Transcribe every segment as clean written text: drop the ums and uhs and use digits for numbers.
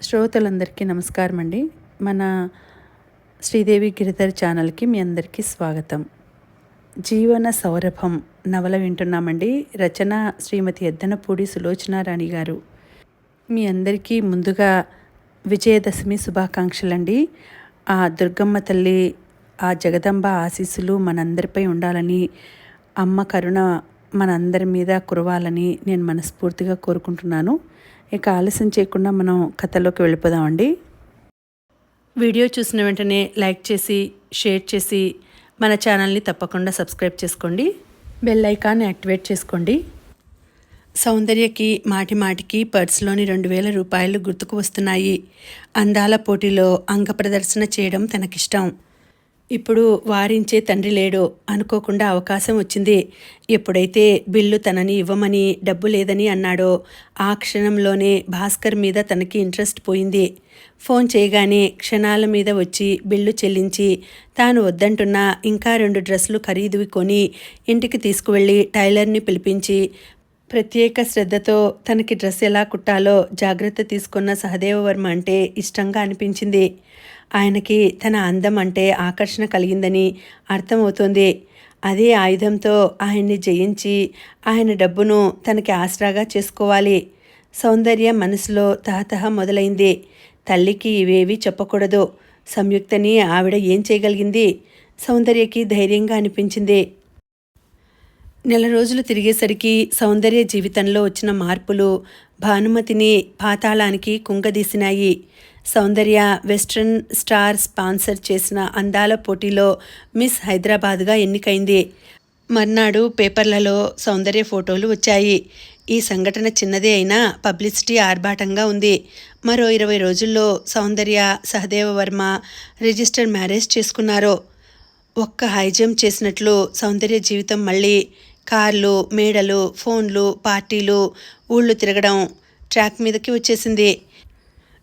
శ్రోతలందరికీ నమస్కారం అండి. మన శ్రీదేవి గిరిధర్ ఛానల్కి మీ అందరికీ స్వాగతం. జీవన సౌరభం నవల వింటున్నామండి. రచన శ్రీమతి ఎద్దనపూడి సులోచనారాణి గారు. మీ అందరికీ ముందుగా విజయదశమి శుభాకాంక్షలండి. ఆ దుర్గమ్మ తల్లి, ఆ జగదంబ ఆశీస్సులు మనందరిపై ఉండాలని, అమ్మ కరుణ మనందరి మీద కురవాలని నేను మనస్ఫూర్తిగా కోరుకుంటున్నాను. ఇక ఆలస్యం చేయకుండా మనం కథలోకి వెళ్ళిపోదామండి. వీడియో చూసిన వెంటనే లైక్ చేసి, షేర్ చేసి మన ఛానల్ని తప్పకుండా సబ్స్క్రైబ్ చేసుకోండి. బెల్ ఐకాన్ యాక్టివేట్ చేసుకోండి. సౌందర్యకి మాటి మాటికి పర్సులోని 2000 రూపాయలు గుర్తుకు వస్తున్నాయి. అందాల పోటీలో అంగ ప్రదర్శన చేయడం తనకిష్టం. ఇప్పుడు వారించే తండ్రి లేడు. అనుకోకుండా అవకాశం వచ్చింది. ఎప్పుడైతే బిల్లు తనని ఇవ్వమని, డబ్బు లేదని అన్నాడో ఆ క్షణంలోనే భాస్కర్ మీద తనకి ఇంట్రెస్ట్ పోయింది. ఫోన్ చేయగానే క్షణాల మీద వచ్చి బిల్లు చెల్లించి, తాను వద్దంటున్నా ఇంకా 2 డ్రెస్సులు ఖరీదువి కొని ఇంటికి తీసుకువెళ్ళి టైలర్ని పిలిపించి ప్రత్యేక శ్రద్ధతో తనకి డ్రెస్ ఎలా కుట్టాలో జాగ్రత్త తీసుకున్న సహదేవవర్మ అంటే ఇష్టంగా అనిపించింది. ఆయనకి తన అందం అంటే ఆకర్షణ కలిగిందని అర్థమవుతోంది. అదే ఆయుధంతో ఆయన్ని జయించి ఆయన డబ్బును తనకి ఆసరాగా చేసుకోవాలి. సౌందర్య మనసులో తహతహ మొదలైంది. తల్లికి ఇవేవి చెప్పకూడదు. సంయుక్తని ఆవిడ ఏం చేయగలిగింది? సౌందర్యకి ధైర్యంగా అనిపించింది. నెల రోజులు తిరిగేసరికి సౌందర్య జీవితంలో వచ్చిన మార్పులు భానుమతిని పాతాళానికి కుంగదీసినాయి. సౌందర్య వెస్ట్రన్ స్టార్ స్పాన్సర్ చేసిన అందాల పోటీలో మిస్ హైదరాబాద్గా ఎన్నికైంది. మర్నాడు పేపర్లలో సౌందర్య ఫోటోలు వచ్చాయి. ఈ సంఘటన చిన్నదే అయినా పబ్లిసిటీ ఆర్భాటంగా ఉంది. మరో 20 రోజుల్లో సౌందర్య, సహదేవవర్మ రిజిస్టర్ మ్యారేజ్ చేసుకున్నారు. ఒక్క హైజంప్ చేసినట్లు సౌందర్య జీవితం మళ్ళీ కార్లు, మేడలు, ఫోన్లు, పార్టీలు, ఊళ్ళు తిరగడం ట్రాక్ మీదకి వచ్చేసింది.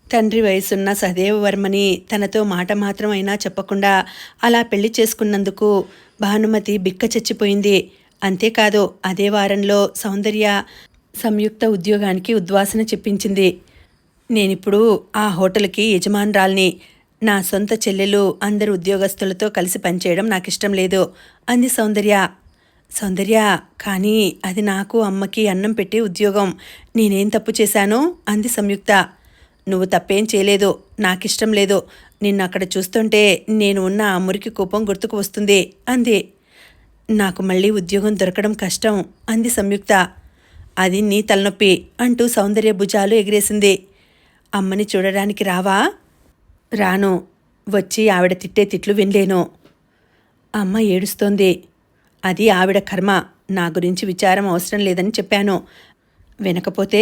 తండ్రి వయసున్న సహదేవవర్మని తనతో మాట మాత్రం అయినా చెప్పకుండా అలా పెళ్లి చేసుకున్నందుకు భానుమతి బిక్క చచ్చిపోయింది. అంతేకాదు, అదే వారంలో సౌందర్య సంయుక్త ఉద్యోగానికి ఉద్వాసన చెప్పించింది. నేనిప్పుడు ఆ హోటల్కి యజమానురాల్ని. నా సొంత చెల్లెలు అందరు ఉద్యోగస్తులతో కలిసి పనిచేయడం నాకిష్టం లేదు అంది సౌందర్య. సౌందర్య, కానీ అది నాకు, అమ్మకి అన్నం పెట్టే ఉద్యోగం. నేనేం తప్పు చేశాను అంది సంయుక్త. నువ్వు తప్పేం చేయలేదు. నాకిష్టం లేదు. నిన్ను అక్కడ చూస్తుంటే నేను ఉన్న ఆ మురికి కూపం గుర్తుకు వస్తుంది అంది. నాకు మళ్ళీ ఉద్యోగం దొరకడం కష్టం అంది సంయుక్త. అది నీ తలనొప్పి అంటూ సౌందర్య భుజాలు ఎగిరేసింది. అమ్మని చూడడానికి రావా? రాను. వచ్చి ఆవిడ తిట్టే తిట్లు వినలేను. అమ్మ ఏడుస్తోంది. అది ఆవిడ కర్మ. నా గురించి విచారం అవసరం లేదని చెప్పాను. వినకపోతే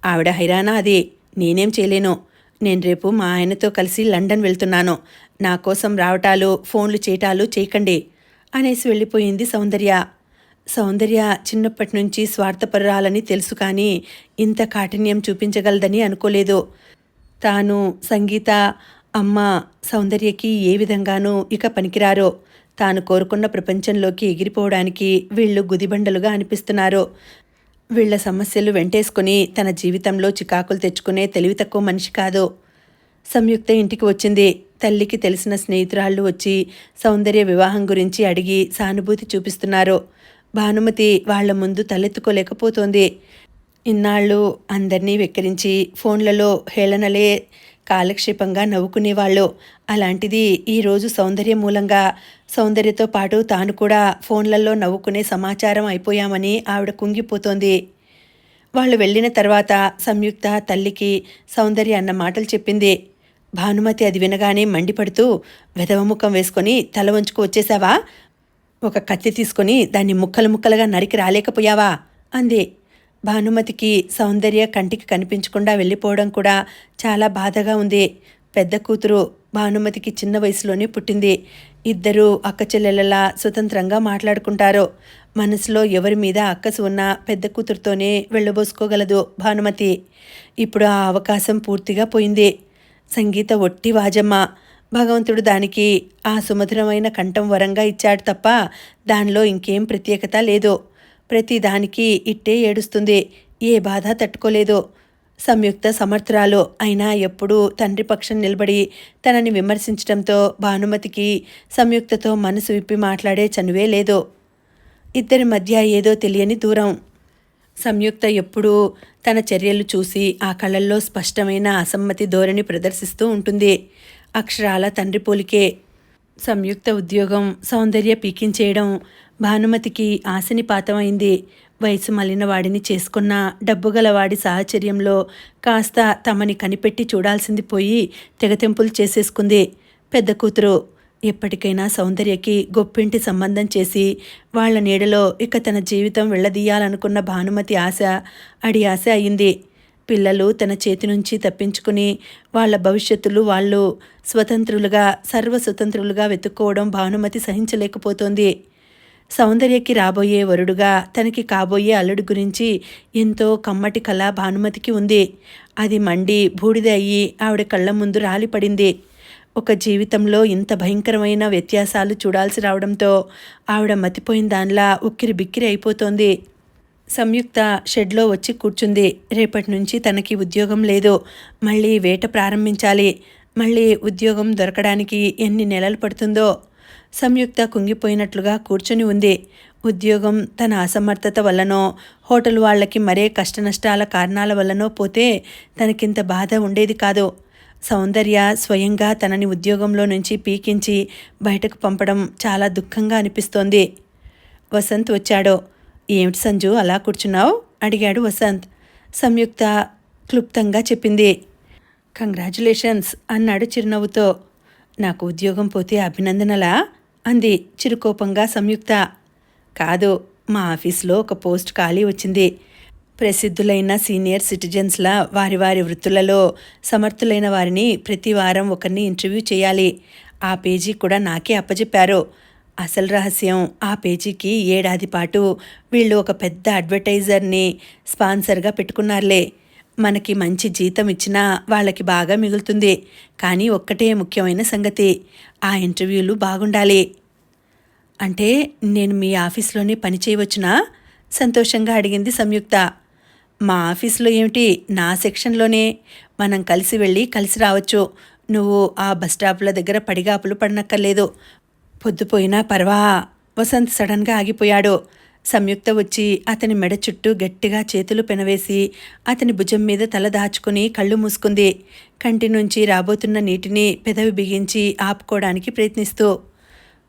ఆవిడ హైరానా. అది నేనేం చేయలేను. నేను రేపు మా ఆయనతో కలిసి లండన్ వెళ్తున్నాను. నా కోసం రావటాలు, ఫోన్లు చేయటాలు చేయకండి అనేసి వెళ్ళిపోయింది సౌందర్య. సౌందర్య చిన్నప్పటి నుంచి స్వార్థపరురాలని తెలుసు, కానీ ఇంత కాఠిన్యం చూపించగలదని అనుకోలేదు. తాను, సంగీత, అమ్మ సౌందర్యకి ఏ విధంగానూ ఇక పనికిరారో. తాను కోరుకున్న ప్రపంచంలోకి ఎగిరిపోవడానికి వీళ్ళు గుదిబండలుగా అనిపిస్తున్నారు. వీళ్ల సమస్యలు వెంటేసుకుని తన జీవితంలో చికాకులు తెచ్చుకునే తెలివి తక్కువ మనిషి కాదు. సంయుక్త ఇంటికి వచ్చింది. తల్లికి తెలిసిన స్నేహితురాళ్ళు వచ్చి సౌందర్య వివాహం గురించి అడిగి సానుభూతి చూపిస్తున్నారు. భానుమతి వాళ్ల ముందు తలెత్తుకోలేకపోతోంది. ఇన్నాళ్ళు అందరినీ వెక్కిరించి ఫోన్లలో హేళనలే కాలక్షేపంగా నవ్వుకునేవాళ్ళు. అలాంటిది ఈరోజు సౌందర్య మూలంగా, సౌందర్యతో పాటు తాను కూడా ఫోన్లలో నవ్వుకునే సమాచారం అయిపోయామని ఆవిడ కుంగిపోతోంది. వాళ్ళు వెళ్ళిన తర్వాత సంయుక్త తల్లికి సౌందర్య అన్న మాటలు చెప్పింది. భానుమతి అది వినగానే మండిపడుతూ, వెధవముఖం వేసుకొని తల వంచుకు వచ్చేశావా? ఒక కత్తి తీసుకొని దాన్ని ముక్కలు ముక్కలుగా నరికి రాలేకపోయావా అంది. భానుమతికి సౌందర్య కంటికి కనిపించకుండా వెళ్ళిపోవడం కూడా చాలా బాధగా ఉంది. పెద్ద కూతురు భానుమతికి చిన్న వయసులోనే పుట్టింది. ఇద్దరూ అక్క చెల్లెలలా స్వతంత్రంగా మాట్లాడుకుంటారు. మనసులో ఎవరి మీద అక్కసు ఉన్నా పెద్ద కూతురుతోనే వెళ్ళబోసుకోగలదు భానుమతి. ఇప్పుడు ఆ అవకాశం పూర్తిగా పోయింది. సంగీత ఒట్టి వాజమ్మ. భగవంతుడు దానికి ఆ సుమధురమైన కంఠం వరంగా ఇచ్చాడు తప్ప దానిలో ఇంకేం ప్రత్యేకత లేదు. ప్రతిదానికి ఇట్టే ఏడుస్తుంది. ఏ బాధ తట్టుకోలేదు. సంయుక్త సమర్థురాలు అయినా ఎప్పుడూ తండ్రి పక్షం నిలబడి తనని విమర్శించడంతో భానుమతికి సంయుక్తతో మనసు విప్పి మాట్లాడే చనువే లేదు. ఇద్దరి మధ్య ఏదో తెలియని దూరం. సంయుక్త ఎప్పుడూ తన చర్యలు చూసి ఆ కళ్ళల్లో స్పష్టమైన అసమ్మతి ధోరణి ప్రదర్శిస్తూ ఉంటుంది. అక్షరాల తండ్రి పోలికే. సంయుక్త ఉద్యోగం, సౌందర్య పీకించేయడం భానుమతికి ఆశనిపాతమైంది. వయసు మళ్ళిన వాడిని చేసుకున్న డబ్బుగలవాడి సాహచర్యంలో కాస్త తమని కనిపెట్టి చూడాల్సింది పోయి తెగతెంపులు చేసేసుకుంది. పెద్ద కూతురు ఎప్పటికైనా సౌందర్యకి గొప్పింటి సంబంధం చేసి వాళ్ల నీడలో ఇక తన జీవితం వెళ్ళదీయాలనుకున్న భానుమతి ఆశ అడి ఆశ అయింది. పిల్లలు తన చేతి నుంచి తప్పించుకుని వాళ్ల భవిష్యత్తులు వాళ్ళు స్వతంత్రులుగా సర్వస్వతంత్రులుగా వెతుక్కోవడం భానుమతి సహించలేకపోతోంది. సౌందర్యకి రాబోయే వరుడుగా తనకి కాబోయే అల్లుడి గురించి ఎంతో కమ్మటి కళ భానుమతికి ఉంది. అది మండి బూడిద అయ్యి ఆవిడ కళ్ళ ముందు రాలిపడింది. ఒక జీవితంలో ఇంత భయంకరమైన వ్యత్యాసాలు చూడాల్సి రావడంతో ఆవిడ మతిపోయిన దానిలా ఉక్కిరి బిక్కిరి అయిపోతోంది. సంయుక్త షెడ్లో వచ్చి కూర్చుంది. రేపటి నుంచి తనకి ఉద్యోగం లేదు. మళ్ళీ వేట ప్రారంభించాలి. మళ్ళీ ఉద్యోగం దొరకడానికి ఎన్ని నెలలు పడుతుందో. సంయుక్త కుంగిపోయినట్లుగా కూర్చుని ఉంది. ఉద్యోగం తన అసమర్థత వల్లనో హోటల్ వాళ్లకి మరే కష్టనష్టాల కారణాల వల్లనో పోతే తనకింత బాధ ఉండేది కాదు. సౌందర్య స్వయంగా తనని ఉద్యోగంలో నుంచి పీకించి బయటకు పంపడం చాలా దుఃఖంగా అనిపిస్తోంది. వసంత్ వచ్చాడు. ఏమిటి సంజు అలా కూర్చున్నావు అడిగాడు వసంత్. సంయుక్త క్లుప్తంగా చెప్పింది. కంగ్రాచ్యులేషన్స్ అన్నాడు చిరునవ్వుతో. నాకు ఉద్యోగం పోతే అభినందనలా అంది చిరుకోపంగా సంయుక్త. కాదు, మా ఆఫీస్లో ఒక పోస్ట్ ఖాళీ వచ్చింది. ప్రసిద్ధులైన సీనియర్ సిటిజన్స్లా వారి వారి వృత్తులలో సమర్థులైన వారిని ప్రతి వారం ఒకరిని ఇంటర్వ్యూ చేయాలి. ఆ పేజీ కూడా నాకే అప్పచెప్పారు. అసలు రహస్యం, ఆ పేజీకి ఏడాది పాటు వీళ్ళు ఒక పెద్ద అడ్వర్టైజర్ని స్పాన్సర్గా పెట్టుకున్నారులే. మనకి మంచి జీతం ఇచ్చినా వాళ్ళకి బాగా మిగులుతుంది. కానీ ఒక్కటే ముఖ్యమైన సంగతి, ఆ ఇంటర్వ్యూలు బాగుండాలి. అంటే నేను మీ ఆఫీస్లోనే పని చేయవచ్చునా? సంతోషంగా అడిగింది సంయుక్త. మా ఆఫీస్లో ఏమిటి, నా సెక్షన్లోనే. మనం కలిసి వెళ్ళి కలిసి రావచ్చు. నువ్వు ఆ బస్టాప్ల దగ్గర పడిగాపులు పడనక్కర్లేదు. పొద్దుపోయినా పర్వా. వసంత్ సడన్గా ఆగిపోయాడు. సంయుక్త వచ్చి అతని మెడ చుట్టూ గట్టిగా చేతులు పెనవేసి అతని భుజం మీద తల దాచుకుని కళ్ళు మూసుకుంది. కంటి నుంచి రాబోతున్న నీటిని పెదవి బిగించి ఆపుకోవడానికి ప్రయత్నిస్తూ.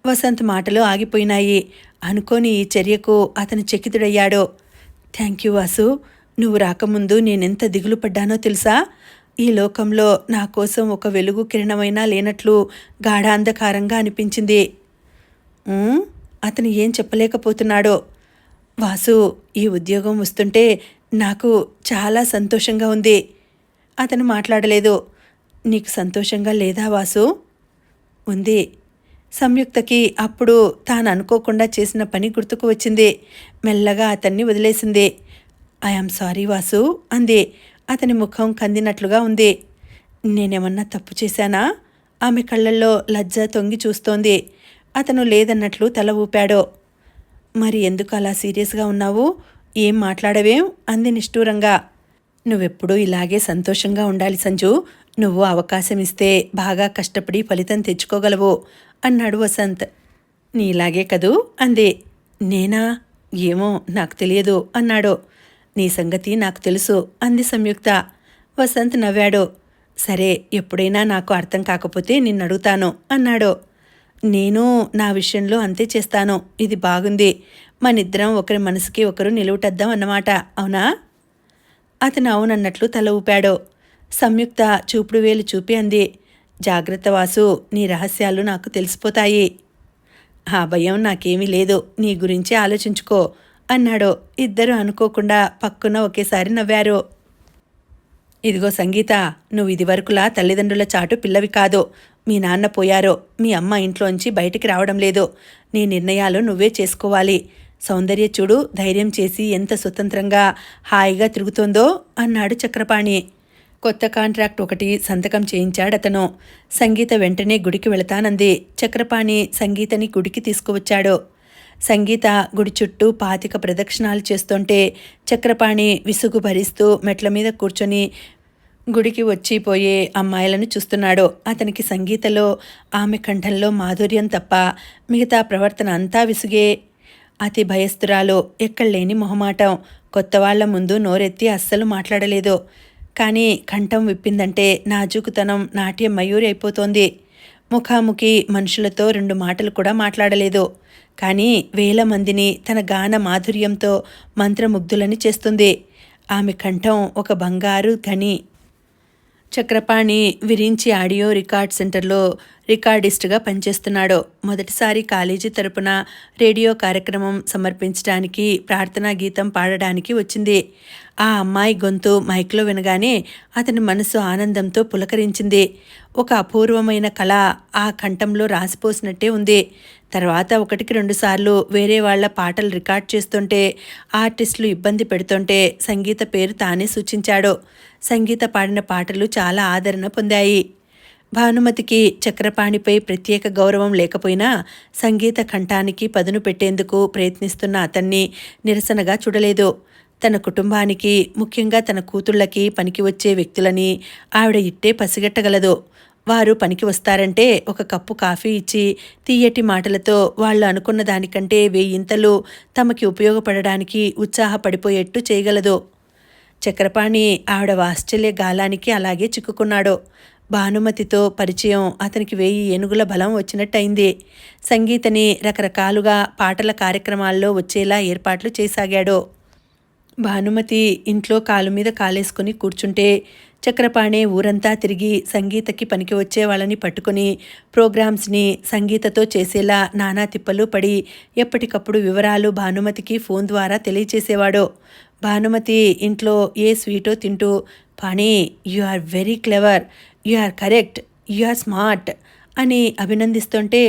వసంత్ మాటలు ఆగిపోయినాయి. అనుకోని ఈ చర్యకు అతను చకితుడయ్యాడు. Thank you Vasu. నువ్వు రాకముందు నేనెంత దిగులు పడ్డానో తెలుసా? ఈ లోకంలో నా కోసం ఒక వెలుగు కిరణమైనా లేనట్లు గాఢాంధకారంగా అనిపించింది. అతను ఏం చెప్పలేకపోతున్నాడో. వాసు, ఈ ఉద్యోగం వస్తుంటే నాకు చాలా సంతోషంగా ఉంది. అతను మాట్లాడలేదు. నీకు సంతోషంగా లేదా వాసు? ఉంది. సంయుక్తకి అప్పుడు తాను అనుకోకుండా చేసిన పని గుర్తుకు వచ్చింది. మెల్లగా అతన్ని వదిలేసింది. ఐఆమ్ సారీ వాసు అంది. అతని ముఖం కందినట్లుగా ఉంది. నేనేమన్నా తప్పు చేశానా? ఆమె కళ్ళల్లో లజ్జ తొంగి చూస్తోంది. అతను లేదన్నట్లు తల ఊపాడు. మరి ఎందుకు అలా సీరియస్గా ఉన్నావు? ఏం మాట్లాడవేం అంది నిష్ఠూరంగా. నువ్వెప్పుడూ ఇలాగే సంతోషంగా ఉండాలి సంజు. నువ్వు అవకాశం ఇస్తే బాగా కష్టపడి ఫలితం తెచ్చుకోగలవు అన్నాడు వసంత్. నీలాగే కదూ అంది. నేనా? ఏమో నాకు తెలియదు అన్నాడు. నీ సంగతి నాకు తెలుసు అంది సంయుక్త. వసంత్ నవ్వాడు. సరే, ఎప్పుడైనా నాకు అర్థం కాకపోతే నిన్నడుగుతాను అన్నాడు. నేను నా విషయంలో అంతే చేస్తాను. ఇది బాగుంది. మనిద్దరం ఒకరి మనసుకి ఒకరు నిలువుటద్దాం అన్నమాట, అవునా? అతను అవునన్నట్లు తల ఊపాడు. సంయుక్త చూపుడు వేలు చూపి అంది. జాగ్రత్త వాసు, నీ రహస్యాలు నాకు తెలిసిపోతాయి. ఆ భయం నాకేమీ లేదు. నీ గురించి ఆలోచించుకో అన్నాడు. ఇద్దరు అనుకోకుండా పక్కున ఒకేసారి నవ్వారు. ఇదిగో సంగీత, నువ్వు ఇదివరకులా తల్లిదండ్రుల చాటు పిల్లవి కాదు. మీ నాన్న పోయారో, మీ అమ్మ ఇంట్లోంచి బయటికి రావడం లేదు. నీ నిర్ణయాలు నువ్వే చేసుకోవాలి. సౌందర్య చూడు, ధైర్యం చేసి ఎంత స్వతంత్రంగా హాయిగా తిరుగుతోందో అన్నాడు చక్రపాణి. కొత్త కాంట్రాక్ట్ ఒకటి సంతకం చేయించాడతను. సంగీత వెంటనే గుడికి వెళతానంది. చక్రపాణి సంగీతని గుడికి తీసుకువచ్చాడు. సంగీత గుడి చుట్టూ 25 ప్రదక్షిణాలు చేస్తుంటే చక్రపాణి విసుగు భరిస్తూ మెట్ల మీద కూర్చొని గుడికి వచ్చిపోయే అమ్మాయిలను చూస్తున్నాడు. అతనికి సంగీతలో, ఆమె కంఠంలో మాధుర్యం తప్ప మిగతా ప్రవర్తన అంతా విసుగే. అతి భయస్థురాలు, ఎక్కడలేని మొహమాటం, కొత్త వాళ్ల ముందు నోరెత్తి అస్సలు మాట్లాడలేదు. కానీ కంఠం విప్పిందంటే నాజూకుతనం నాట్య మయూరి అయిపోతోంది. ముఖాముఖి మనుషులతో 2 మాటలు కూడా మాట్లాడలేదు. కానీ వేల మందిని తన గాన మాధుర్యంతో మంత్రముగ్ధులని చేస్తుంది. ఆమె కంఠం ఒక బంగారు గని. చక్రపాణి విరించి ఆడియో రికార్డ్ సెంటర్లో రికార్డిస్టుగా పనిచేస్తున్నాడు. మొదటిసారి కాలేజీ తరపున రేడియో కార్యక్రమం సమర్పించడానికి, ప్రార్థనా గీతం పాడడానికి వచ్చింది. ఆ అమ్మాయి గొంతు మైక్లో వినగానే అతని మనసు ఆనందంతో పులకరించింది. ఒక అపూర్వమైన కళ ఆ కంఠంలో రాసిపోసినట్టే ఉంది. తర్వాత 1-2 సార్లు వేరే వాళ్ల పాటలు రికార్డ్ చేస్తుంటే, ఆర్టిస్టులు ఇబ్బంది పెడుతుంటే సంగీత పేరు తానే సూచించాడు. సంగీత పాడిన పాటలు చాలా ఆదరణ పొందాయి. భానుమతికి చక్రపాణిపై ప్రత్యేక గౌరవం లేకపోయినా సంగీత కంఠానికి పదును పెట్టేందుకు ప్రయత్నిస్తున్న అతన్ని నిరసనగా చూడలేదు. తన కుటుంబానికి, ముఖ్యంగా తన కూతుళ్లకి పనికి వచ్చే వ్యక్తులని ఆవిడ ఇట్టే పసిగట్టగలదు. వారు పనికి వస్తారంటే ఒక కప్పు కాఫీ ఇచ్చి తీయటి మాటలతో వాళ్ళు అనుకున్న దానికంటే 1000 తమకి ఉపయోగపడడానికి ఉత్సాహపడిపోయేట్టు చేయగలదు. చక్రపాణి ఆవిడ వాత్సల్య గాలానికి అలాగే చిక్కుకున్నాడు. భానుమతితో పరిచయం అతనికి 1000 ఏనుగుల బలం వచ్చినట్టయింది. సంగీతని రకరకాలుగా పాటల కార్యక్రమాల్లో వచ్చేలా ఏర్పాట్లు చేసాగాడు. భానుమతి ఇంట్లో కాలు మీద కాలేసుకుని కూర్చుంటే చక్రపాణి ఊరంతా తిరిగి సంగీతకి పనికి వచ్చే వాళ్ళని పట్టుకుని ప్రోగ్రామ్స్ని సంగీతతో చేసేలా నానా తిప్పలు పడి ఎప్పటికప్పుడు వివరాలు భానుమతికి ఫోన్ ద్వారా తెలియచేసేవాడు. భానుమతి ఇంట్లో ఏ స్వీటో తింటూ, Pani, you are very clever, you are correct, you are smart అని అభినందిస్తుంటే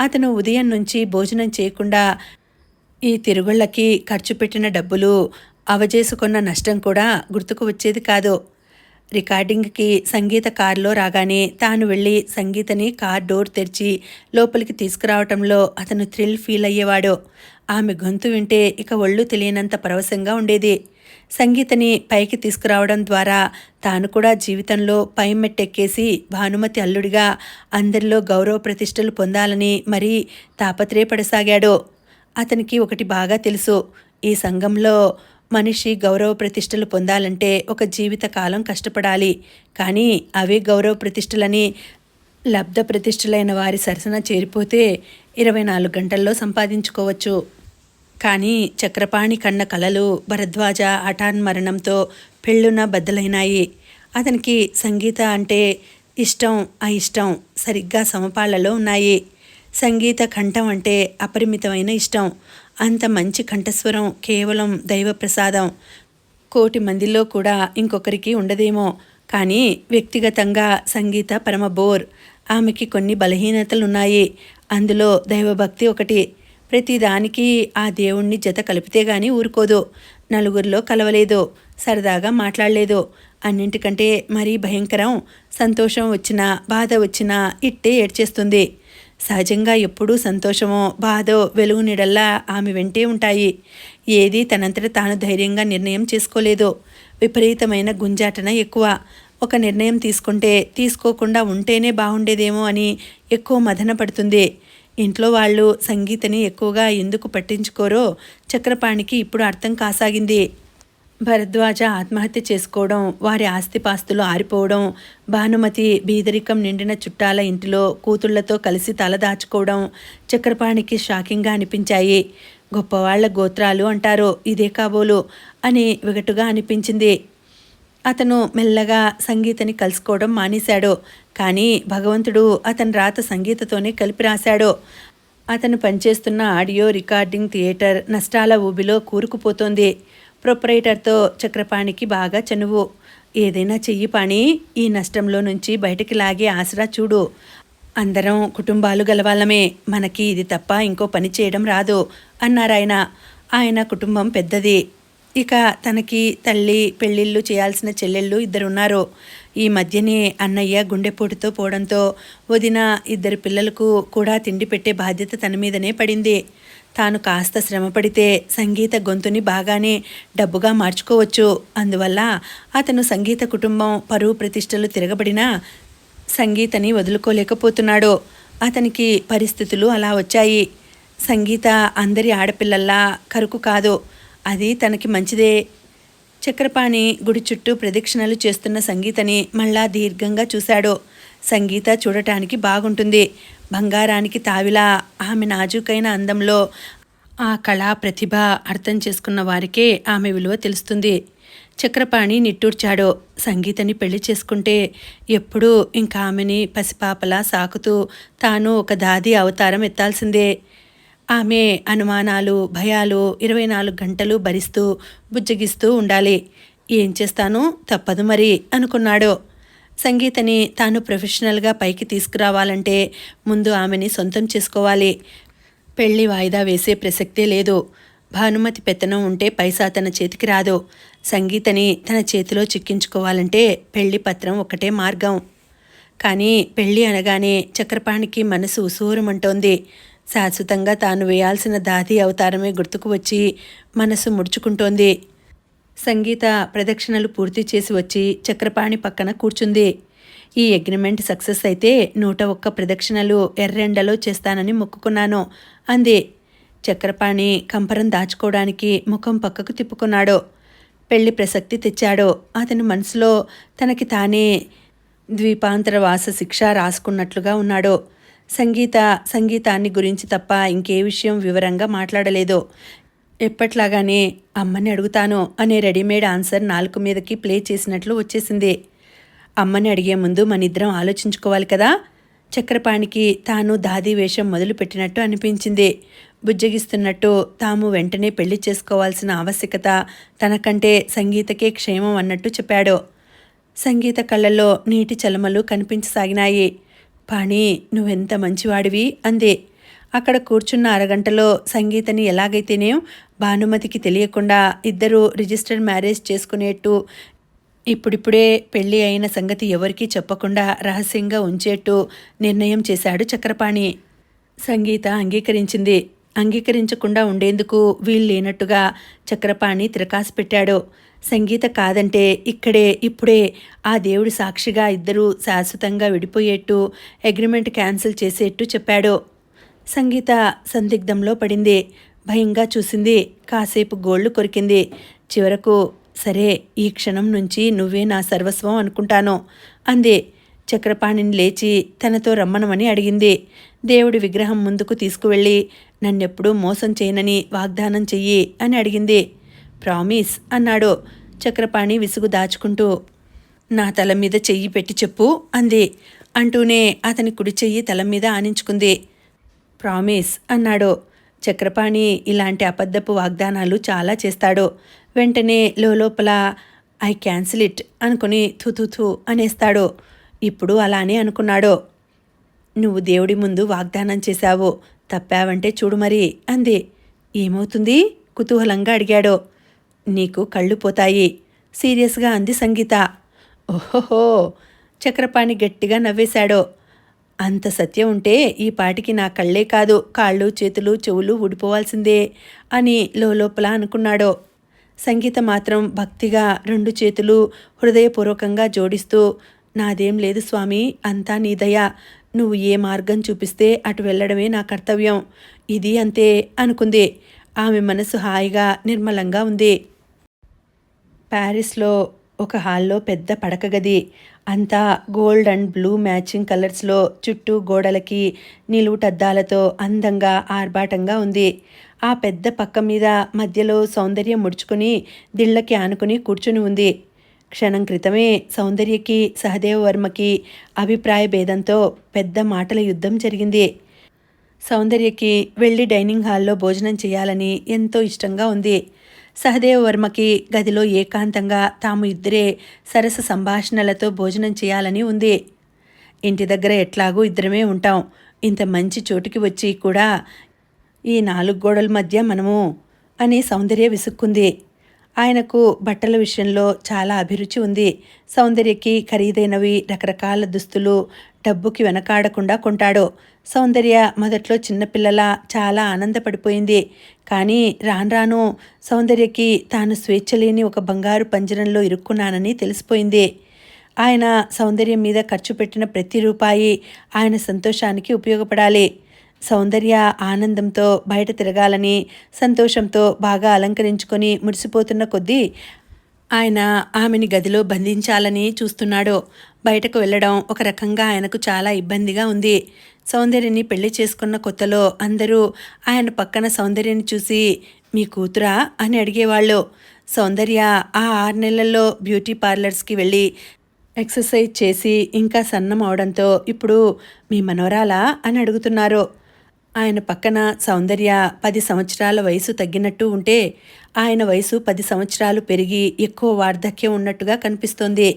అతను ఉదయం నుంచి భోజనం చేయకుండా ఈ తిరుగుళ్ళకి ఖర్చు పెట్టిన డబ్బులు, అవజేసుకున్న నష్టం కూడా గుర్తుకు వచ్చేది కాదు. రికార్డింగ్కి సంగీత కారులో రాగానే తాను వెళ్ళి సంగీతని కార్ డోర్ తెరిచి లోపలికి తీసుకురావటంలో అతను థ్రిల్ ఫీల్ అయ్యేవాడు. ఆమె గొంతు వింటే ఇక ఒళ్ళు తెలియనంత పరవశంగా ఉండేది. సంగీతని పైకి తీసుకురావడం ద్వారా తాను కూడా జీవితంలో పై మెట్టెక్కేసి భానుమతి అల్లుడిగా అందరిలో గౌరవ ప్రతిష్టలు పొందాలని మరీ తాపత్రయపడసాగాడు. అతనికి ఒకటి బాగా తెలుసు, ఈ సంఘంలో మనిషి గౌరవ ప్రతిష్టలు పొందాలంటే ఒక జీవితకాలం కష్టపడాలి. కానీ అవే గౌరవ ప్రతిష్టలని లబ్ధ ప్రతిష్టలైన వారి సరసన చేరిపోతే 24 గంటల్లో సంపాదించుకోవచ్చు. కానీ చక్రపాణి కన్న కలలు భరద్వాజ హఠాన్మరణంతో పెళ్ళున బద్దలైనాయి. అతనికి సంగీత అంటే ఇష్టం, అయిష్టం సరిగ్గా సమపాళ్లలో ఉన్నాయి. సంగీత కంఠం అంటే అపరిమితమైన ఇష్టం. అంత మంచి కంఠస్వరం కేవలం దైవప్రసాదం. 1,000,000 మందిలో కూడా ఇంకొకరికి ఉండదేమో. కానీ వ్యక్తిగతంగా సంగీత పరమ బోర్. ఆమెకి కొన్ని బలహీనతలున్నాయి. అందులో దైవభక్తి ఒకటి. ప్రతిదానికి ఆ దేవుణ్ణి జత కలిపితే గాని ఊరుకోదు. నలుగురిలో కలవలేదు, సరదాగా మాట్లాడలేదు. అన్నింటికంటే మరీ భయంకరం, సంతోషం వచ్చినా బాధ వచ్చినా ఇట్టే ఏడ్చేస్తుంది. సహజంగా ఎప్పుడూ సంతోషమో బాధో వెలుగు నీడల్లా ఆమె వెంటే ఉంటాయి. ఏదీ తనంతట తాను ధైర్యంగా నిర్ణయం చేసుకోలేదు. విపరీతమైన గుంజాటన ఎక్కువ. ఒక నిర్ణయం తీసుకుంటే తీసుకోకుండా ఉంటేనే బాగుండేదేమో అని ఎక్కువ మదన పడుతుంది. ఇంట్లో వాళ్ళు సంగీతని ఎక్కువగా ఎందుకు పట్టించుకోరో చక్రపాణికి ఇప్పుడు అర్థం కాసాగింది. భరద్వాజ ఆత్మహత్య చేసుకోవడం, వారి ఆస్తిపాస్తులు ఆరిపోవడం, భానుమతి బీదరికం నిండిన చుట్టాల ఇంటిలో కూతుళ్లతో కలిసి తలదాచుకోవడం చక్రపాణికి షాకింగ్గా అనిపించాయి. గొప్పవాళ్ల గోత్రాలు అంటారు, ఇదే కాబోలు అని వెగటుగా అనిపించింది. అతను మెల్లగా సంగీతని కలుసుకోవడం మానేశాడు. కానీ భగవంతుడు అతని రాత సంగీతతోనే కలిపి రాశాడు. అతను పనిచేస్తున్న ఆడియో రికార్డింగ్ థియేటర్ నష్టాల ఊబిలో కూరుకుపోతోంది. ప్రొపరేటర్తో చక్రపాణికి బాగా చనువు. ఏదైనా చెయ్యి పాణి, ఈ నష్టంలో నుంచి బయటికి లాగే ఆసరా చూడు. అందరం కుటుంబాలు గలవాళ్ళమే, మనకి ఇది తప్ప ఇంకో పని చేయడం రాదు అన్నారాయన. ఆయన కుటుంబం పెద్దది. ఇక తనకి తల్లి, పెళ్ళిళ్ళు చేయాల్సిన చెల్లెళ్ళు 2 ఉన్నారు. ఈ మధ్యనే అన్నయ్య గుండెపోటుతో పోవడంతో వదిన 2 పిల్లలకు కూడా తిండి పెట్టే బాధ్యత తన మీదనే పడింది. తాను కాస్త శ్రమపడితే సంగీత గొంతుని బాగానే డబ్బుగా మార్చుకోవచ్చు. అందువల్ల అతను సంగీత కుటుంబం పరువు ప్రతిష్టలు తిరగబడినా సంగీతని వదులుకోలేకపోతున్నాడు. అతనికి పరిస్థితులు అలా వచ్చాయి. సంగీత అందరి ఆడపిల్లల్లా కరుకు కాదు. అది తనకి మంచిదే. చక్రపాణి గుడి చుట్టూ ప్రదక్షిణలు చేస్తున్న సంగీతని మళ్ళా దీర్ఘంగా చూశాడు. సంగీత చూడటానికి బాగుంటుంది. బంగారానికి తావిలా ఆమె నాజూకైన అందంలో ఆ కళా ప్రతిభ అర్థం చేసుకున్న వారికే ఆమె విలువ తెలుస్తుంది. చక్రపాణి నిట్టూర్చాడు. సంగీతని పెళ్లి చేసుకుంటే ఎప్పుడూ ఇంకా ఆమెని పసిపాపలా సాకుతూ తాను ఒక దాది అవతారం ఎత్తాల్సిందే. ఆమె అనుమానాలు, భయాలు 24 గంటలు భరిస్తూ బుజ్జగిస్తూ ఉండాలి. ఏం చేస్తాను, తప్పదు మరి అనుకున్నాడు. సంగీతని తాను ప్రొఫెషనల్గా పైకి తీసుకురావాలంటే ముందు ఆమెని సొంతం చేసుకోవాలి. పెళ్లి వాయిదా వేసే ప్రసక్తే లేదు. భానుమతి పెత్తనం ఉంటే పైసా తన చేతికి రాదు. సంగీతని తన చేతిలో చిక్కించుకోవాలంటే పెళ్లి పత్రం ఒకటే మార్గం. కానీ పెళ్లి అనగానే చక్రపాణికి మనసు ఉసూరుమంటోంది. శాశ్వతంగా తాను వేయాల్సిన దాది అవతారమే గుర్తుకు వచ్చి మనసు ముడుచుకుంటోంది. సంగీత ప్రదక్షిణలు పూర్తి చేసి వచ్చి చక్రపాణి పక్కన కూర్చుంది. ఈ అగ్రిమెంట్ సక్సెస్ అయితే 101 ప్రదక్షిణలు ఎర్రెండలో చేస్తానని మొక్కుకున్నాను అంది. చక్రపాణి కంపరం దాచుకోవడానికి ముఖం పక్కకు తిప్పుకున్నాడు. పెళ్లి ప్రసక్తి తెచ్చాడు. అతని మనసులో తనకి తానే ద్వీపాంతరవాస శిక్ష రాసుకున్నట్లుగా ఉన్నాడు. సంగీతాన్ని గురించి తప్ప ఇంకే విషయం వివరంగా మాట్లాడలేదు. ఎప్పట్లాగానే అమ్మని అడుగుతాను అనే రెడీమేడ్ ఆన్సర్ నాలుగు మీదకి ప్లే చేసినట్లు వచ్చేసింది. అమ్మని అడిగే ముందు మనిద్దరం ఆలోచించుకోవాలి కదా. చక్రపాణికి తాను దాది వేషం మొదలుపెట్టినట్టు అనిపించింది. బుజ్జగిస్తున్నట్టు తాము వెంటనే పెళ్లి చేసుకోవాల్సిన ఆవశ్యకత తనకంటే సంగీతకే క్షేమం అన్నట్టు చెప్పాడు. సంగీత కళ్ళల్లో నీటి చలమలు కనిపించసాగినాయి. పాణి, నువ్వెంత మంచివాడివి అంది. అక్కడ కూర్చున్న అరగంటలో సంగీతని ఎలాగైతేనే భానుమతికి తెలియకుండా ఇద్దరూ రిజిస్టర్ మ్యారేజ్ చేసుకునేట్టు, ఇప్పుడిప్పుడే పెళ్లి అయిన సంగతి ఎవరికీ చెప్పకుండా రహస్యంగా ఉంచేట్టు నిర్ణయం చేశాడు చక్రపాణి. సంగీత అంగీకరించింది. అంగీకరించకుండా ఉండేందుకు వీల్లేనట్టుగా చక్రపాణి తిరకాసు పెట్టాడు. సంగీత కాదంటే ఇప్పుడే ఆ దేవుడి సాక్షిగా ఇద్దరూ శాశ్వతంగా విడిపోయేట్టు అగ్రిమెంట్ క్యాన్సిల్ చేసేట్టు చెప్పాడు. సంగీత సందిగ్ధంలో పడింది. భయంగా చూసింది. కాసేపు గోళ్లు కొరికింది. చివరకు, సరే, ఈ క్షణం నుంచి నువ్వే నా సర్వస్వం అనుకుంటాను అంది. చక్రపాణిని లేచి తనతో రమ్మనమని అడిగింది. దేవుడి విగ్రహం ముందుకు తీసుకువెళ్ళి నన్నెప్పుడూ మోసం చేయనని వాగ్దానం చెయ్యి అని అడిగింది. ప్రామిస్ అన్నాడు చక్రపాణి విసుగు దాచుకుంటూ. నా తల మీద చెయ్యి పెట్టి చెప్పు అంది. అంటూనే అతని కుడి చెయ్యి తల మీద ఆనించుకుంది. ప్రామిస్ అన్నాడు. చక్రపాణి ఇలాంటి అబద్ధపు వాగ్దానాలు చాలా చేస్తాడు. వెంటనే లోపల ఐ క్యాన్సిల్ ఇట్ అనుకుని థు అనేస్తాడు. ఇప్పుడు అలానే అనుకున్నాడు. నువ్వు దేవుడి ముందు వాగ్దానం చేశావు, తప్పావంటే చూడు మరి అంది. ఏమవుతుంది కుతూహలంగా అడిగాడు. నీకు కళ్ళు పోతాయి సీరియస్గా అంది సంగీత. ఓహోహో, చక్రపాణి గట్టిగా నవ్వేశాడు. అంత సత్యం ఉంటే ఈ పాటికి నా కళ్ళే కాదు, కాళ్ళు చేతులు చెవులు ఊడిపోవాల్సిందే అని లోపల అనుకున్నాడు. సంగీత మాత్రం భక్తిగా 2 చేతులు హృదయపూర్వకంగా జోడిస్తూ, నాదేం లేదు స్వామి, అంతా నీ దయ. నువ్వు ఏ మార్గం చూపిస్తే అటు వెళ్ళడమే నా కర్తవ్యం. ఇది అంతే అనుకుంది. ఆమె మనసు హాయిగా నిర్మలంగా ఉంది. ప్యారిస్లో ఒక హాల్లో పెద్ద పడక గది. అంతా గోల్డ్ అండ్ బ్లూ మ్యాచింగ్ కలర్స్లో చుట్టూ గోడలకి నిలువుటద్దాలతో అందంగా ఆర్భాటంగా ఉంది. ఆ పెద్ద పక్క మీద మధ్యలో సౌందర్యం ముడుచుకుని దిళ్ళకి ఆనుకుని కూర్చుని ఉంది. క్షణం క్రితమే సౌందర్యకి సహదేవ వర్మకి అభిప్రాయ భేదంతో పెద్ద మాటల యుద్ధం జరిగింది. సౌందర్యకి వెళ్ళి డైనింగ్ హాల్లో భోజనం చేయాలని ఎంతో ఇష్టంగా ఉంది. సహదేవ వర్మకి గదిలో ఏకాంతంగా తాము ఇద్దరే సరస సంభాషణలతో భోజనం చేయాలని ఉంది. ఇంటి దగ్గర ఎట్లాగూ ఇద్దరమే ఉంటాం, ఇంత మంచి చోటుకి వచ్చి కూడా ఈ 4 గోడల మధ్య మనము అని సౌందర్య విసుక్కుంది. ఆయనకు బట్టల విషయంలో చాలా అభిరుచి ఉంది. సౌందర్యకి ఖరీదైనవి, రకరకాల దుస్తులు డబ్బుకి వెనకాడకుండా కొంటాడు. సౌందర్య మొదట్లో చిన్నపిల్లలా చాలా ఆనందపడిపోయింది. కానీ రాను రాను సౌందర్యకి తాను స్వేచ్ఛ లేని ఒక బంగారు పంజరంలో ఇరుక్కున్నానని తెలిసిపోయింది. ఆయన సౌందర్యం మీద ఖర్చు పెట్టిన ప్రతి రూపాయి ఆయన సంతోషానికి ఉపయోగపడాలి. సౌందర్య ఆనందంతో బయట తిరగాలని, సంతోషంతో బాగా అలంకరించుకొని మురిసిపోతున్న కొద్దీ ఆయన ఆమెని గదిలో బంధించాలని చూస్తున్నాడు. బయటకు వెళ్ళడం ఒక రకంగా ఆయనకు చాలా ఇబ్బందిగా ఉంది. సౌందర్యని పెళ్లి చేసుకున్న కొత్తలో అందరూ ఆయన పక్కన సౌందర్యని చూసి మీ కూతురా అని అడిగేవాళ్ళు. సౌందర్య ఆ 6 నెలల్లో బ్యూటీ పార్లర్స్కి వెళ్ళి ఎక్సర్సైజ్ చేసి ఇంకా సన్నం అవడంతో ఇప్పుడు మీ మనవరాలా అని అడుగుతున్నారు. ఆయన పక్కన సౌందర్య 10 సంవత్సరాల వయసు తగ్గినట్టు ఉంటే ఆయన వయసు 10 సంవత్సరాలు పెరిగి ఎక్కువ వార్ధక్యం ఉన్నట్టుగా కనిపిస్తోంది.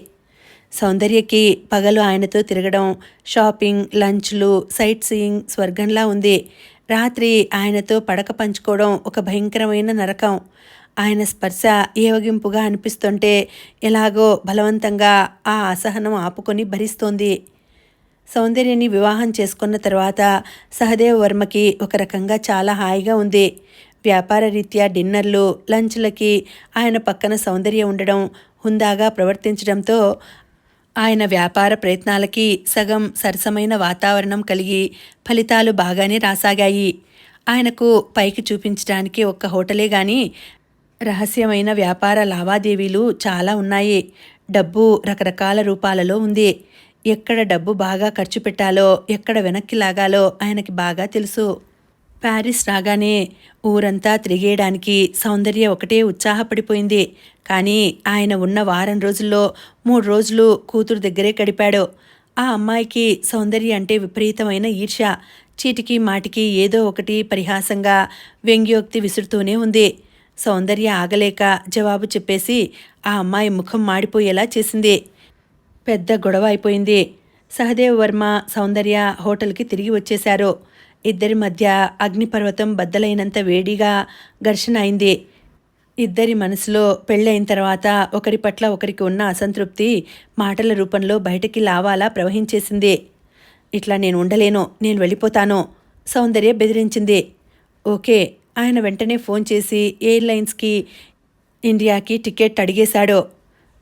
సౌందర్యకి పగలు ఆయనతో తిరగడం, షాపింగ్, లంచ్లు, సైట్ సీయింగ్ స్వర్గంలా ఉంది. రాత్రి ఆయనతో పడక పంచుకోవడం ఒక భయంకరమైన నరకం. ఆయన స్పర్శ ఏవగింపుగా అనిపిస్తుంటే ఎలాగో బలవంతంగా ఆ అసహనం ఆపుకొని భరిస్తోంది. సౌందర్యని వివాహం చేసుకున్న తర్వాత సహదేవ్ వర్మకి ఒక రకంగా చాలా హాయిగా ఉంది. వ్యాపార రీత్యా డిన్నర్లు, లంచ్లకి ఆయన పక్కన సౌందర్య ఉండడం, హుందాగా ప్రవర్తించడంతో ఆయన వ్యాపార ప్రయత్నాలకి సగం సరసమైన వాతావరణం కలిగి ఫలితాలు బాగానే రాసాగాయి. ఆయనకు పైకి చూపించడానికి ఒక్క హోటలే గాని రహస్యమైన వ్యాపార లావాదేవీలు చాలా ఉన్నాయి. డబ్బు రకరకాల రూపాలలో ఉంది. ఎక్కడ డబ్బు బాగా ఖర్చు పెట్టాలో, ఎక్కడ వెనక్కి లాగాలో ఆయనకి బాగా తెలుసు. ప్యారిస్ రాగానే ఊరంతా తిరిగేయడానికి సౌందర్య ఒకటే ఉత్సాహపడిపోయింది. కానీ ఆయన ఉన్న వారం రోజుల్లో 3 రోజులు కూతురు దగ్గరే గడిపాడు. ఆ అమ్మాయికి సౌందర్య అంటే విపరీతమైన ఈర్ష్య. చీటికి మాటికి ఏదో ఒకటి పరిహాసంగా వ్యంగ్యోక్తి విసురుతూనే ఉంది. సౌందర్య ఆగలేక జవాబు చెప్పేసి ఆ అమ్మాయి ముఖం మాడిపోయేలా చేసింది. పెద్ద గొడవ అయిపోయింది. సహదేవ్ వర్మ, సౌందర్య హోటల్కి తిరిగి వచ్చేశారు. ఇద్దరి మధ్య అగ్నిపర్వతం బద్దలైనంత వేడిగా ఘర్షణ అయింది. ఇద్దరి మనసులో పెళ్ళైన తర్వాత ఒకరి పట్ల ఒకరికి ఉన్న అసంతృప్తి మాటల రూపంలో బయటికి లావాలా ప్రవహించేసింది. ఇట్లా నేను ఉండలేను, నేను వెళ్ళిపోతాను, సౌందర్య బెదిరించింది. ఓకే, ఆయన వెంటనే ఫోన్ చేసి ఎయిర్లైన్స్కి, ఇండియాకి టికెట్ అడిగేశాడు.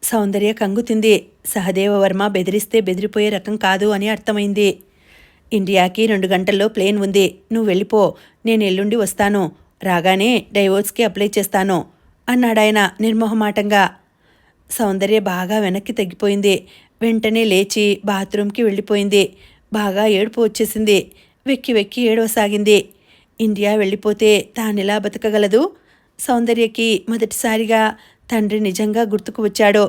సౌందర్య కంగుతింది. సహదేవ వర్మ బెదిరిస్తే బెదిరిపోయే రకం కాదు అని అర్థమైంది. ఇండియాకి 2 గంటల్లో ప్లేన్ ఉంది, నువ్వు వెళ్ళిపో, నేను ఎల్లుండి వస్తాను, రాగానే డైవోర్స్కి అప్లై చేస్తాను అన్నాడాయన నిర్మోహమాటంగా. సౌందర్య బాగా వెనక్కి తగ్గిపోయింది. వెంటనే లేచి బాత్రూంకి వెళ్ళిపోయింది. బాగా ఏడుపు వచ్చేసింది. వెక్కి వెక్కి ఏడవసాగింది. ఇండియా వెళ్ళిపోతే తానెలా బతకగలదు? సౌందర్యకి మొదటిసారిగా తండ్రి నిజంగా గుర్తుకు వచ్చాడు.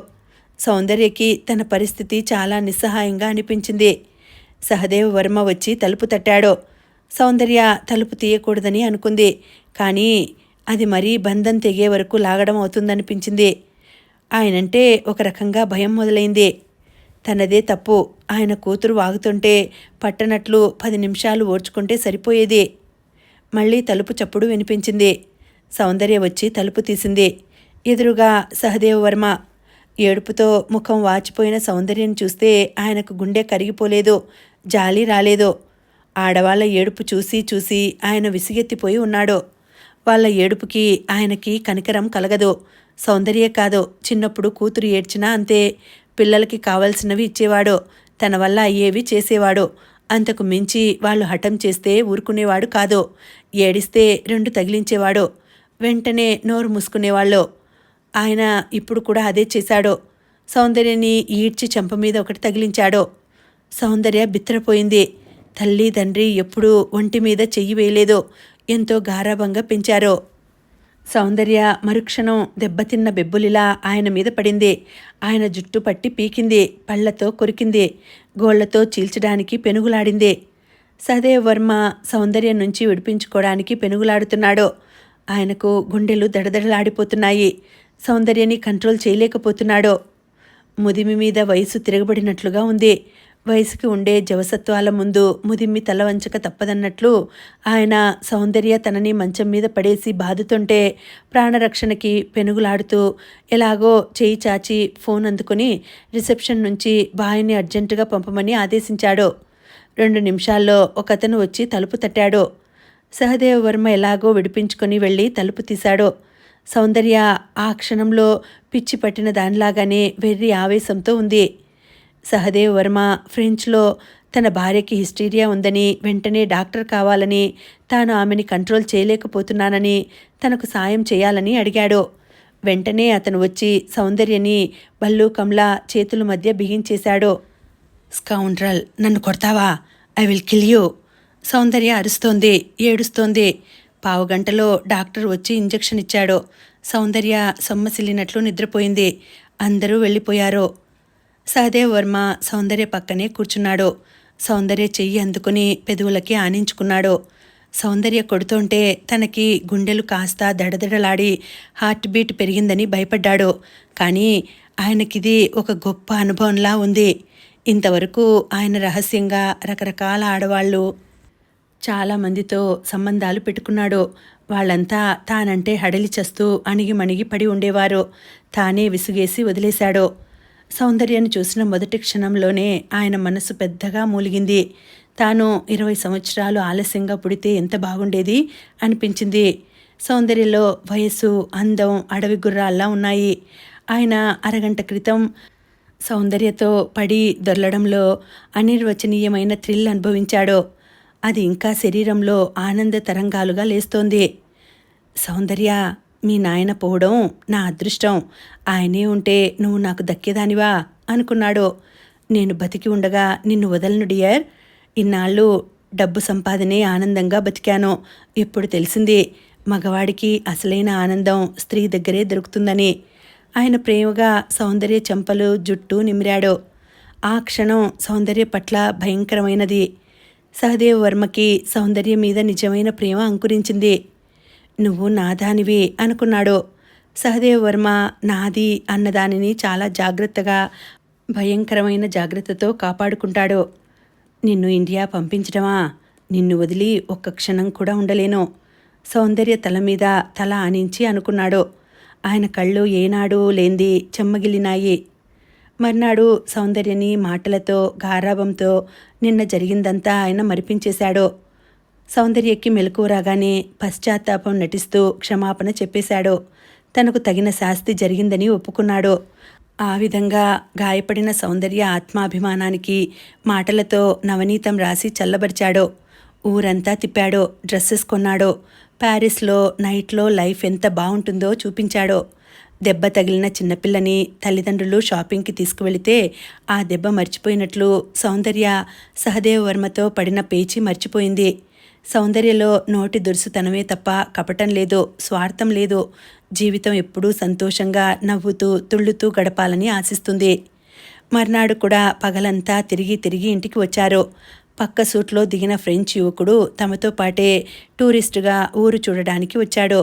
సౌందర్యకి తన పరిస్థితి చాలా నిస్సహాయంగా అనిపించింది. సహదేవ్ వర్మ వచ్చి తలుపు తట్టాడు. సౌందర్య తలుపు తీయకూడదని అనుకుంది. కానీ అది మరీ బంధం తెగే వరకు లాగడం అవుతుందనిపించింది. ఆయనంటే ఒక రకంగా భయం మొదలైంది. తనదే తప్పు. ఆయన కూతురు వాగుతుంటే పట్టనట్లు 10 నిమిషాలు ఓర్చుకుంటే సరిపోయేది. మళ్ళీ తలుపు చప్పుడు వినిపించింది. సౌందర్య వచ్చి తలుపు తీసింది. ఎదురుగా సహదేవ్ వర్మ. ఏడుపుతో ముఖం వాచిపోయిన సౌందర్యం చూస్తే ఆయనకు గుండె కరిగిపోలేదు, జాలి రాలేదు. ఆడవాళ్ల ఏడుపు చూసి చూసి ఆయన విసిగెత్తిపోయి ఉన్నాడు. వాళ్ళ ఏడుపుకి ఆయనకి కనికరం కలగదు. సౌందర్యే కాదు, చిన్నప్పుడు కూతురు ఏడ్చినా అంతే. పిల్లలకి కావలసినవి ఇచ్చేవాడు, తన వల్ల అయ్యేవి చేసేవాడు. అంతకు మించి వాళ్ళు హఠం చేస్తే ఊరుకునేవాడు కాదు. ఏడిస్తే 2 తగిలించేవాడు. వెంటనే నోరు మూసుకునేవాళ్ళు. ఆయన ఇప్పుడు కూడా అదే చేశాడు. సౌందర్యని ఈడ్చి చెంప మీద ఒకటి తగిలించాడు. సౌందర్య బిత్తరపోయింది. తల్లి తండ్రి ఎప్పుడూ ఒంటి మీద చెయ్యి వేయలేదు. ఎంతో గారాబంగా పెంచారు. సౌందర్య మరుక్షణం దెబ్బతిన్న బెబ్బులిలా ఆయన మీద పడింది. ఆయన జుట్టు పట్టి పీకింది, పళ్లతో కొరికింది, గోళ్లతో చీల్చడానికి పెనుగులాడింది. సహదేవ్ వర్మ సౌందర్యం నుంచి విడిపించుకోవడానికి పెనుగులాడుతున్నాడు. ఆయనకు గుండెలు దడదడలాడిపోతున్నాయి. సౌందర్యని కంట్రోల్ చేయలేకపోతున్నాడు. ముదిమి మీద వయసు తిరగబడినట్లుగా ఉంది. వయసుకి ఉండే జవసత్వాల ముందు ముదిమ్మి తల వంచక తప్పదన్నట్లు ఆయన సౌందర్య తనని మంచం మీద పడేసి బాదుతుంటే ప్రాణరక్షణకి పెనుగులాడుతూ ఎలాగో చేయి చాచి ఫోన్ అందుకుని రిసెప్షన్ నుంచి బాయ్ని అర్జెంటుగా పంపమని ఆదేశించాడు. 2 నిమిషాల్లో ఒకతను వచ్చి తలుపు తట్టాడు. సహదేవ్ వర్మ ఎలాగో విడిపించుకొని వెళ్ళి తలుపు తీశాడు. సౌందర్య ఆ క్షణంలో పిచ్చి పట్టిన దానిలాగానే వెర్రి ఆవేశంతో ఉంది. సహదేవ్ వర్మ ఫ్రెంచ్లో తన భార్యకి హిస్టీరియా ఉందని, వెంటనే డాక్టర్ కావాలని, తాను ఆమెని కంట్రోల్ చేయలేకపోతున్నానని, తనకు సాయం చేయాలని అడిగాడు. వెంటనే అతను వచ్చి సౌందర్యని బల్లూకంలా చేతుల మధ్య బిగించేశాడు. స్కౌండ్రల్, నన్ను కొడతావా? I will kill you. Soundarya అరుస్తోంది, ఏడుస్తోంది. పావుగంటలో డాక్టర్ వచ్చి ఇంజెక్షన్ ఇచ్చాడు. సౌందర్య సొమ్మసిల్లినట్లు నిద్రపోయింది. అందరూ వెళ్ళిపోయారు. సహదేవ్ వర్మ సౌందర్య పక్కనే కూర్చున్నాడు. సౌందర్య చెయ్యి అందుకుని పెదవులకి ఆనించుకున్నాడు. సౌందర్య కొడుతుంటే తనకి గుండెలు కాస్త దడదడలాడి హార్ట్ బీట్ పెరిగిందని భయపడ్డాడు. కానీ ఆయనకిది ఒక గొప్ప అనుభవంలా ఉంది. ఇంతవరకు ఆయన రహస్యంగా రకరకాల ఆడవాళ్ళు చాలామందితో సంబంధాలు పెట్టుకున్నాడు. వాళ్ళంతా తానంటే హడలి చస్తూ అణిగిమణిగి పడి ఉండేవారు. తానే విసుగేసి వదిలేశాడు. సౌందర్యాన్ని చూసిన మొదటి క్షణంలోనే ఆయన మనసు పెద్దగా మూలిగింది. తాను 20 సంవత్సరాలు ఆలస్యంగా పుడితే ఎంత బాగుండేది అనిపించింది. సౌందర్యలో వయస్సు, అందం అడవి గుర్రాల్లా ఉన్నాయి. ఆయన అరగంట క్రితం సౌందర్యతో పడి దొర్లడంలో అనిర్వచనీయమైన థ్రిల్ అనుభవించాడు. అది ఇంకా శరీరంలో ఆనంద తరంగాలుగా లేస్తోంది. సౌందర్య, మీ నాయన పోవడం నా అదృష్టం. ఆయనే ఉంటే నువ్వు నాకు దక్కేదానివా అనుకున్నాడు. నేను బతికి ఉండగా నిన్ను వదలను డియర్. ఇన్నాళ్ళు డబ్బు సంపాదనే ఆనందంగా బతికాను. ఇప్పుడు తెలిసింది మగవాడికి అసలైన ఆనందం స్త్రీ దగ్గరే దొరుకుతుందని. ఆయన ప్రేమగా సౌందర్య చెంపలు, జుట్టు నిమిరాడు. ఆ క్షణం సౌందర్య పట్ల భయంకరమైనది. సహదేవ్ వర్మకి సౌందర్య మీద నిజమైన ప్రేమ అంకురించింది. నువ్వు నాదానివి అనుకున్నాడు. సహదేవ్ వర్మ నాది అన్నదానిని చాలా జాగ్రత్తగా, భయంకరమైన జాగ్రత్తతో కాపాడుకుంటాడు. నిన్ను ఇండియా పంపించడమా? నిన్ను వదిలి ఒక్క క్షణం కూడా ఉండలేను. సౌందర్య తల మీద తల ఆనించి అనుకున్నాడు. ఆయన కళ్ళు ఏనాడు లేంది చెమ్మగిలినాయి. మర్నాడు సౌందర్యని మాటలతో, గారాబంతో నిన్న జరిగిందంతా ఆయన మరిపించేశాడు. సౌందర్యకి మెలకువ రాగానే పశ్చాత్తాపం నటిస్తూ క్షమాపణ చెప్పేశాడు. తనకు తగిన శాస్తి జరిగిందని ఒప్పుకున్నాడు. ఆ విధంగా గాయపడిన సౌందర్య ఆత్మాభిమానానికి మాటలతో నవనీతం రాసి చల్లబరిచాడు. ఊరంతా తిప్పాడు. డ్రెస్సెస్ కొన్నాడు. ప్యారిస్లో నైట్లో లైఫ్ ఎంత బాగుంటుందో చూపించాడు. దెబ్బ తగిలిన చిన్నపిల్లని తల్లిదండ్రులు షాపింగ్కి తీసుకువెళితే ఆ దెబ్బ మర్చిపోయినట్లు సౌందర్య సహదేవ్ వర్మతో పడిన పేచీ మర్చిపోయింది. సౌందర్యలో నోటి దురుసుతనమే తప్ప కపటం లేదు, స్వార్థం లేదు. జీవితం ఎప్పుడూ సంతోషంగా నవ్వుతూ తుళ్ళుతూ గడపాలని ఆశిస్తుంది. మర్నాడు కూడా పగలంతా తిరిగి తిరిగి ఇంటికి వచ్చారు. పక్క సూట్లో దిగిన ఫ్రెంచ్ యువకుడు తమతో పాటే టూరిస్టుగా ఊరు చూడడానికి వచ్చాడు.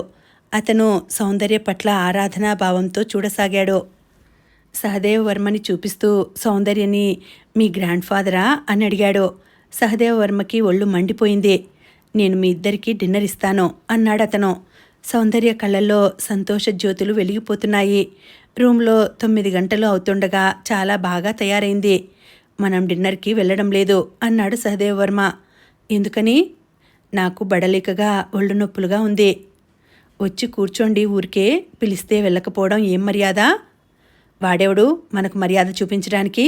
అతను సౌందర్య పట్ల ఆరాధనాభావంతో చూడసాగాడు. సహదేవ్ వర్మని చూపిస్తూ సౌందర్యని మీ గ్రాండ్ ఫాదరా అని అడిగాడు. సహదేవ్ వర్మకి ఒళ్ళు మండిపోయింది. నేను మీ ఇద్దరికీ డిన్నర్ ఇస్తాను అన్నాడు అతను. సౌందర్య కళ్ళల్లో సంతోష జ్యోతులు వెలిగిపోతున్నాయి. రూమ్లో 9 గంటలు అవుతుండగా చాలా బాగా తయారైంది. మనం డిన్నర్కి వెళ్ళడం లేదు అన్నాడు సహదేవ్ వర్మ. ఎందుకని? నాకు బడలికగా ఒళ్ళు నొప్పులుగా ఉంది. వచ్చి కూర్చోండి, ఊరికే పిలిస్తే వెళ్ళకపోవడం ఏం మర్యాద? వాడెవడు మనకు మర్యాద చూపించడానికి?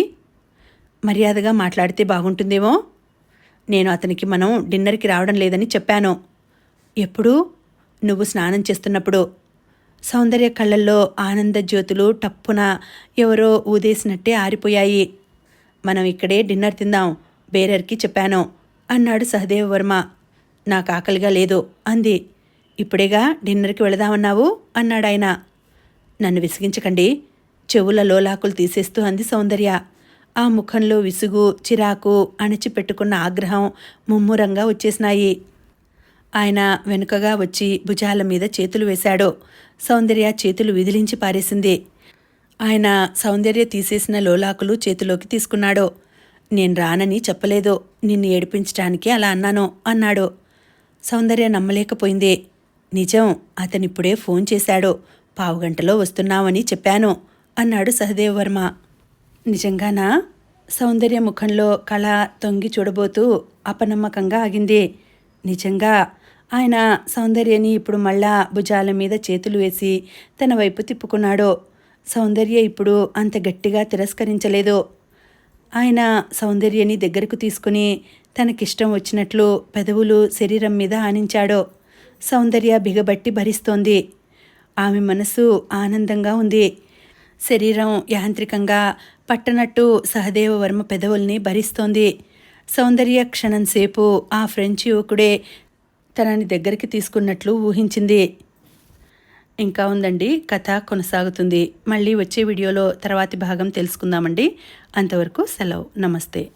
మర్యాదగా మాట్లాడితే బాగుంటుందేమో. నేను అతనికి మనం డిన్నర్కి రావడం లేదని చెప్పాను. ఎప్పుడు? నువ్వు స్నానం చేస్తున్నప్పుడు. సౌందర్య కళ్ళల్లో ఆనంద జ్యోతులు టప్పున ఎవరో ఊదేసినట్టే ఆరిపోయాయి. మనం ఇక్కడే డిన్నర్ తిందాం, బేరర్కి చెప్పాను అన్నాడు సహదేవ్ వర్మ. నాకు ఆకలిగా లేదు అంది. ఇప్పుడేగా డిన్నర్కి వెళదామన్నావు అన్నాడాయన. నన్ను విసిగించకండి, చెవుల లోలాకులు తీసేస్తూ అంది సౌందర్య. ఆ ముఖంలో విసుగు, చిరాకు, అణిచిపెట్టుకున్న ఆగ్రహం ముమ్మురంగా వచ్చేసినాయి. ఆయన వెనుకగా వచ్చి భుజాల మీద చేతులు వేశాడు. సౌందర్య చేతులు విదిలించి పారేసింది. ఆయన సౌందర్య తీసేసిన లోలాకులు చేతిలోకి తీసుకున్నాడు. నేను రానని చెప్పలేదు, నిన్ను ఏడిపించటానికి అలా అన్నాను అన్నాడు. సౌందర్య నమ్మలేకపోయింది. నిజం, అతనిప్పుడే ఫోన్ చేశాడు, పావుగంటలో వస్తున్నామని చెప్పాను అన్నాడు సహదేవవర్మ. నిజంగానా? సౌందర్య ముఖంలో కళ తొంగి చూడబోతూ అపనమ్మకంగా ఆగింది. నిజంగా. ఆయన సౌందర్యని ఇప్పుడు మళ్ళా భుజాల మీద చేతులు వేసి తన వైపు తిప్పుకున్నాడు. సౌందర్య ఇప్పుడు అంత గట్టిగా తిరస్కరించలేదు. ఆయన సౌందర్యని దగ్గరకు తీసుకుని తనకిష్టం వచ్చినట్లు పెదవులు శరీరం మీద ఆనించాడు. సౌందర్య బిగబట్టి భరిస్తోంది. ఆమె మనసు ఆనందంగా ఉంది. శరీరం యాంత్రికంగా పట్టనట్టు సహదేవవర్మ పెదవుల్ని భరిస్తోంది. సౌందర్య క్షణంసేపు ఆ ఫ్రెంచ్ యువకుడే తనని దగ్గరికి తీసుకున్నట్లు ఊహించింది. ఇంకా ఉందండి, కథ కొనసాగుతుంది. మళ్ళీ వచ్చే వీడియోలో తర్వాతి భాగం తెలుసుకుందామండి. అంతవరకు సెలవు. నమస్తే.